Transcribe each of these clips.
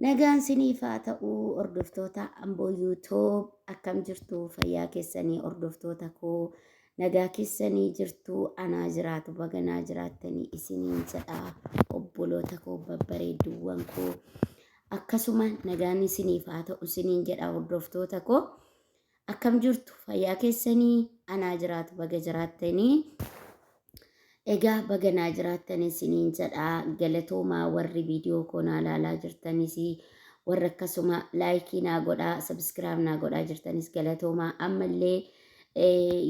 Nagaan siniif haa ta'uu hordoftoota Amboo YouTube akkam jirtu fayyaa keessanii hordoftoota koo nagaa keessanii jirtu anaa jiraatu baganaa jiraattanii isiniin jedha obboloota koo babbareedduuwwan koo akkasuma nagaan isiniif haa ta'u isiniin jedha hordoftoota koo akkam jirtu fayyaa keessanii anaa jiraatu baga jiraattanii egaa baganaa jiraattan isiniin jedha galatoomaa warri viidiyoo koonaa ilaalaa jirtanis warra akkasuma laayikii naa godhaa sabskiraayib naa godhaa jirtanis galatoomaa ammallee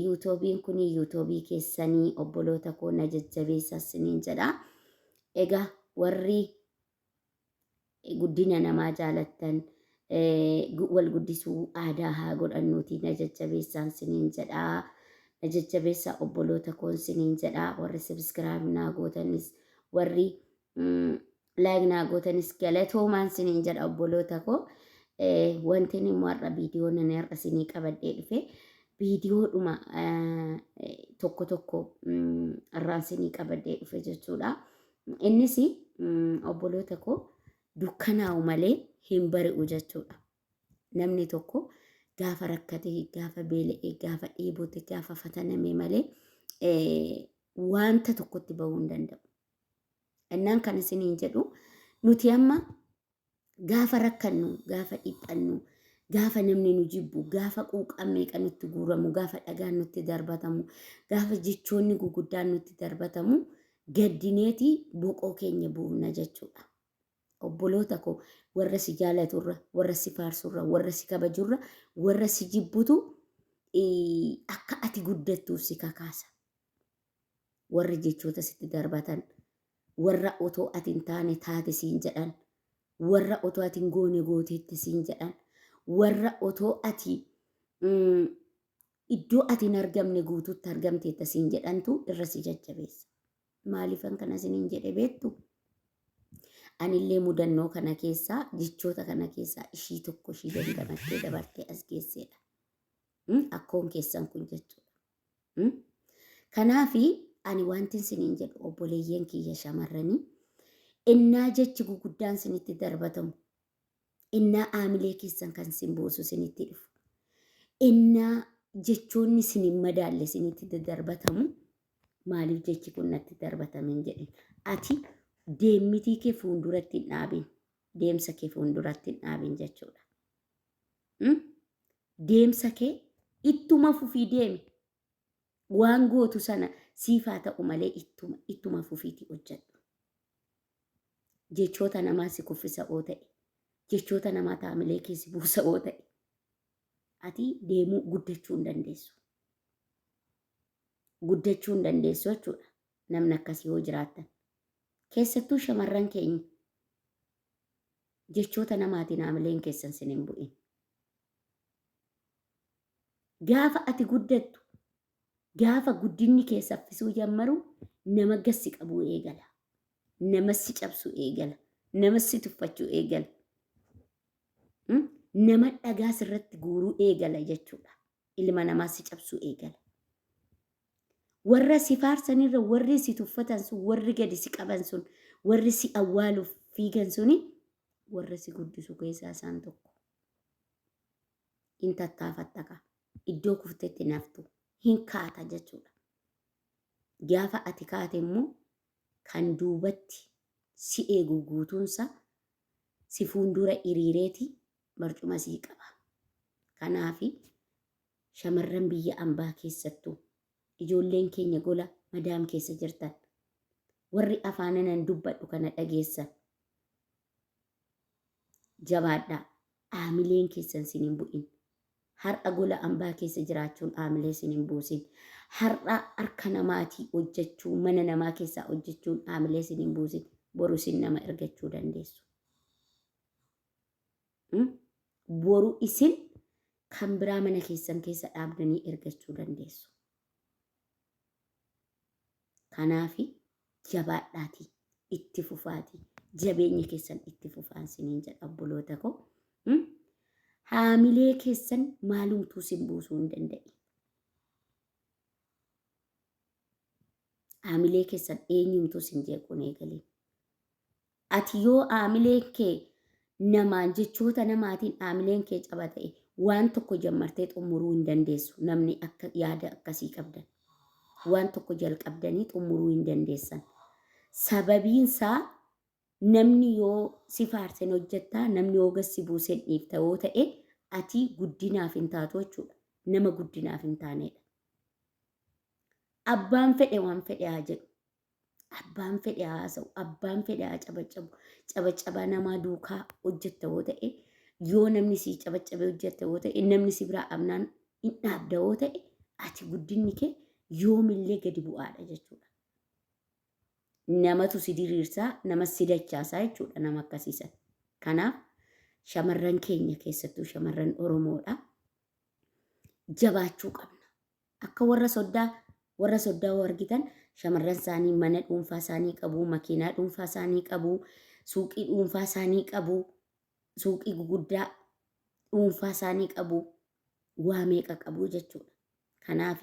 yuutuubiin kun yuutuubii keessanii obboloota koo na jajjabeessaa isiniin jedha egaa warri guddina namaa jaalattan wal guddisuu aadaa haa godhannuuti na jajjabeessaan isiniin jedhaa jajjabeessa obboloota koon siniin jedha warri sabskiraayib naa gootanis warri laayik naa gootanis galatoomaan siniin jedha obboloota koo wanti immoo har'a viidiyoo nani har'a sinii qabadhee dhufe viidiyoodhuma tokko tokko irraan sinii qabadhee dhufe jechuudha innis obboloota koo dukkanaa'u malee hin bari'u jechuudha namni tokko gaafa rakkate gaafa beela'e gaafa dheebote gaafa fataname malee wanta tokkotti bahuu hin danda'u. Innaan kan isiniin jedhu nuti amma gaafa rakkannu gaafa dhiphannu gaafa namni nu jibbu gaafa quuqaan meeqa nutti guuramu gaafa dhagaan nutti darbatamu gaafa jechoonni guguddaan nutti darbatamu gaddineeti boqoo keenya buufna jechuudha. Obboloota koo warra si jaalaturra warra si faarsurra warra si kabajurra warra si jibbutu akka ati guddattuuf si kakaasa warra jechoota sitti darbatan warra otoo ati hin taane taate siin jedhan warra otoo ati hin goone gooteetti siin jedhan warra otoo ati iddoo ati hin argamne guutuutti argamteetta siin jedhantu irra si jajjabeessa maaliifan kana isiniin jedhe beektu anillee mudannoo kana keessaa jechoota kana keessaa ishii tokko ishii dandamattee dabartee as geesseedha. Akkoon keessan kun jechuudha. Kanaafi ani wanti isiniin jedhu obboleeyyan kiyya shamarranii innaa jechi guguddaan isinitti darbatamu innaa aamilee keessan kan isin boosu isinitti dhufu innaa jechoonni isin hin madaalle isinitti darbatamu maaliif jechi kun natti darbatame hin jedhin ati deemmitii kee fuulduratti hin dhaabin deemsa kee fuulduratti hin dhaabin jechuudha. Deemsa kee ittuma fufii deemi waan gootu sana siifaa ta'u malee ittuma fufiiti hojjedhu. Jechoota namaa si kuffisa oo ta'e jechoota namaa taamilee keessi buusa oo ta'e ati deemuu guddachuu hin dandeessu. Guddachuu hin dandeessu jechuudha namni akkasii yoo jiraattan. Keessattuu shamarran keenya jechoota namaatiin haamileen keessan sin hin bu'in. Gaafa ati guddattu gaafa guddinni kee saffisuu jammaru nama gassi qabuu eegala. Nama si cabsuu eegala. Nama si tuffachuu eegala. Nama dhagaa sirratti guuruu eegala jechuudha. Ilma namaa si cabsuu eegala. Warra si faarsanirra warri si tuffatan sun warri gadi si qaban sun warri si awwaaluuf fiigan suni warra si guddisu keessaa isaan tokko. In tattaafattaka iddoo kuftetti naftu hin kaata jechuudha. Gaafa ati kaate immoo kan duubatti si eegu guutuunsa si fuuldura hiriireeti barcuma sii qaba. Kanaafi shamarran biyya ambaa keessattuu ijoolleen keenya gola madaam keessa jirtan warri afaanan dubbadhu kana dhageessan jabaadhaa haamileen keessan sin hin bu'in. Har'a gola ambaa keessa jiraachuun haamilee sin hin buusin. Har'a harka namaatii hojjechuu mana namaa keessaa hojjechuun haamilee sin hin buusin. Boru sin nama ergachuu dandeessu. Boru isin kan biraa mana keessan keessa dhaabdanii ergachuu dandeessu. Kanaafi jabaadhaatii itti fufaatii jabeenya keessan itti fufaan siniin jedha obboloota koo. Haamilee keessan maalumtuu sin buusuu hin danda'i. Haamilee keessan eenyumtuu sin jeequun eegalee. Ati yoo haamilee kee namaan jechoota namaatiin haamileen kee caba ta'e waan tokko jammartee xumuruu hin dandeessu. Namni akka yaada akkasii qabdan waan tokko jalqabdanii xumuruu hin dandeessan. Sababiinsaa namni yoo si faarsen hojjettaa, namni yoo gassi buusen dhiifta yoo ta'e ati guddinaaf hin taatu jechuudha. Nama guddinaaf hin taanedha. Abbaan fedhe waan fedhe haa jedhu. Abbaan fedhe haa haasa'u. Abbaan fedhe haa cabacabu. Cabacabaa namaa duukaa hojjetta yoo ta'e, yoo namni si cabacabee hojjetta yoo ta'e, namni si biraa amnaan hin dhaabda yoo ta'e, ati guddinni kee yoomillee gadi bu'aadha jechuudha. Namatu si diriirsaa, nama si dachaasaa jechuudha nama akkasiisan. Kanaaf shamarran keenya keessattuu shamarran Oromoodha. Jabaachuu qabna. Akka warra soddaa argitan shamarran isaanii mana dhuunfaa isaanii qabu, makiinaa dhuunfaa isaanii qabu, suuqii dhuunfaa isaanii qabu, suuqii guguddaa dhuunfaa isaanii qabu, waa meeqa qabu jechuudha. Kanaaf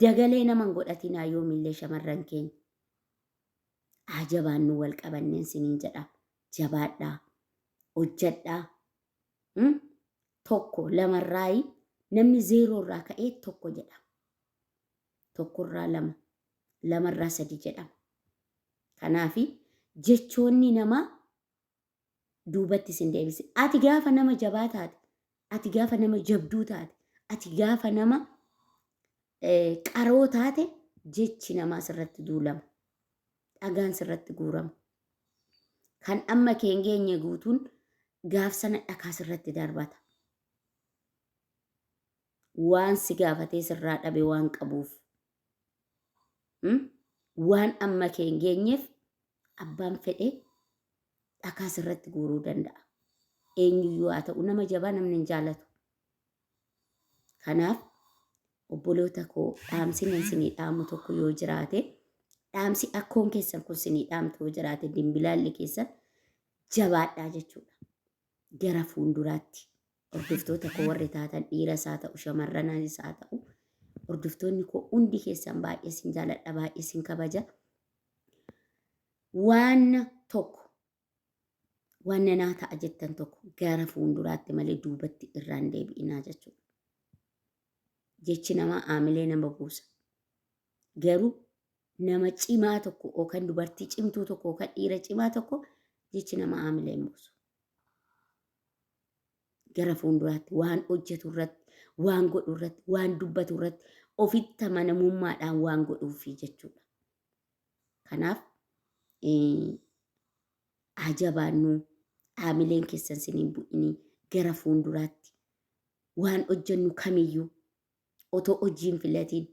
dagalee naman godhatinaa yoomillee shamarran keenya. Jabaannu wal qabanneen siniin jedha. Jabaadhaa. Hojjadhaa. Tokko lamarraayi namni zeeroorraa ka'ee tokko jedhama. Tokkorraa lama, lamarraa sadi jedhama. Kanaaf jechoonni namaa duubatti sin deebise. Ati gaafa nama jabaa taate, ati gaafa nama jabduu taate, ati gaafa nama qaroo taate jechi namaa sirratti duulama. Dhagaan sirratti guurama. Kan amma kee hin geenye guutuun gaaf sana dhakaa sirratti darbata. Waan si gaafatee sirraa dhabe waan qabuuf. Waan amma kee hin geenyeef abbaan fedhe dhakaa sirratti guuruu danda'a. Eenyuyyuu haa ta'u nama jabaa namni hin jaalatu. Kanaaf obboloota koo dhaamsi isinii dhaamu tokko yoo jiraate, dhaamsi akkoon keessan kun isinii dhaamtu yoo jiraate dimbilaalli keessan jabaadhaa jechuudha. Gara fuulduraatti hordoftoota koo warri taatan dhiiras haa ta'u shamarranis haa ta'u hordoftoonni koo hundi keessan baay'ee sin jaaladha, baay'ee sin kabaja. Waan tokko waan naa ta'a jettan tokko gara fuulduraatti malee duubatti irraan deebi'inaa jechuudha. Jechi namaa haamilee nama buusa. Garuu nama cimaa tokko yookaan dubartii cimtuu tokko yookaan dhiira cimaa tokko jechi nama haamilee hin buusu. Gara fuulduraatti waan hojjetu irratti, waan godhu irratti, waan dubbatu irratti ofitti amanamummaadhaan waan godhuufi jechuudha. Kanaaf jabaannu haamileen keessan siniin bu'inii gara fuulduraatti waan hojjennu kamiyyuu otoo hojiin filatiin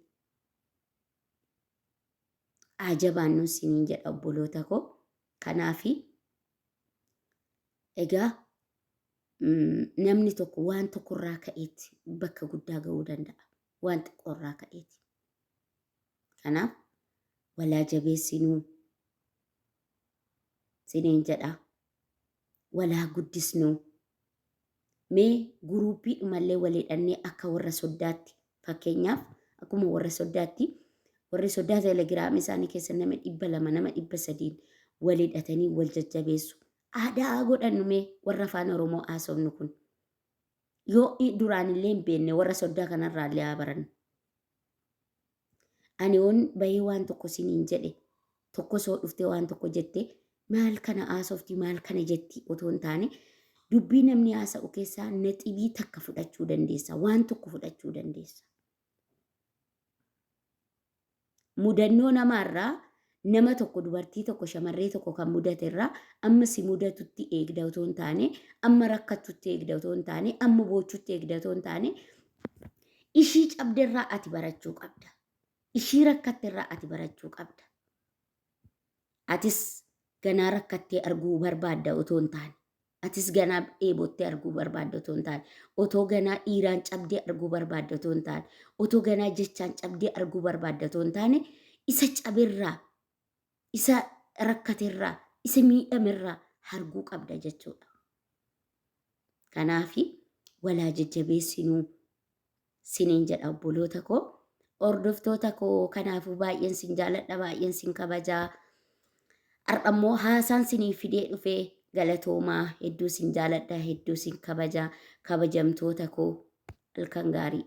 jabaannu siniin jedha obboloota koo. Kanaafi egaa namni tokko waan tokkorraa ka'eeti bakka guddaa ga'uu danda'a. Waan xiqqoorraa ka'eeti. Kanaaf walaa jabeessinuu siniin jedha. Walaa guddisnuu. Mee guruuppii dhumallee walii dhannee akka warra soddaatti fakkeenyaaf akkuma warra soddaatti warri soddaa teelegiraamii isaanii keessa nama 200 nama 300 walii hidhatanii wal jajjabeessu. Aadaa godhannu mee warra afaan Oromoo haasofnu kun. Yoo duraan illee hin beekne warra soddaa kanarraa illee haa barannu. Ani on bahee waan tokko siniin jedhe tokko soo dhuftee waan tokko jettee maal kana haasofti maal kana jetti otoo hin taane dubbii namni haasa'u keessaa naxibii takka fudhachuu dandeessa. Waan tokko fudhachuu dandeessa. Mudannoo namaarraa nama tokko dubartii tokko shamarree tokko kan mudaterraa amma si mudatutti eegda otoo hin taane amma rakkatutti eegda otoo hin taane amma boochutti eegda otoo hin taane ishii cabderraa ati barachuu qabda. Ishii rakkatterraa ati barachuu qabda. Atis ganaa rakkattee arguu barbaadda otoo hin taane. Atis ganaa dheebottee arguu barbaadda otoo hin taane. Otoo ganaa dhiiraan cabdee arguu barbaadda otoo hin taane. Otoo ganaa jechaan cabdee arguu barbaadda otoo hin taane isa caberraa, isa rakkaterraa, isa miidhamerraa arguu qabda jechuudha. Kanaafi walaa jajjabeessinuu siniin jedha obboloota koo. Hordoftoota koo kanaafuu baay'een sin jaaladha, baay'een sin kabajaa. Har'ammoo haasaan sinii fidee dhufee galatoomaa hedduu sin jaaladha hedduu sin kabajaa kabajamtoota koo halkan gaarii.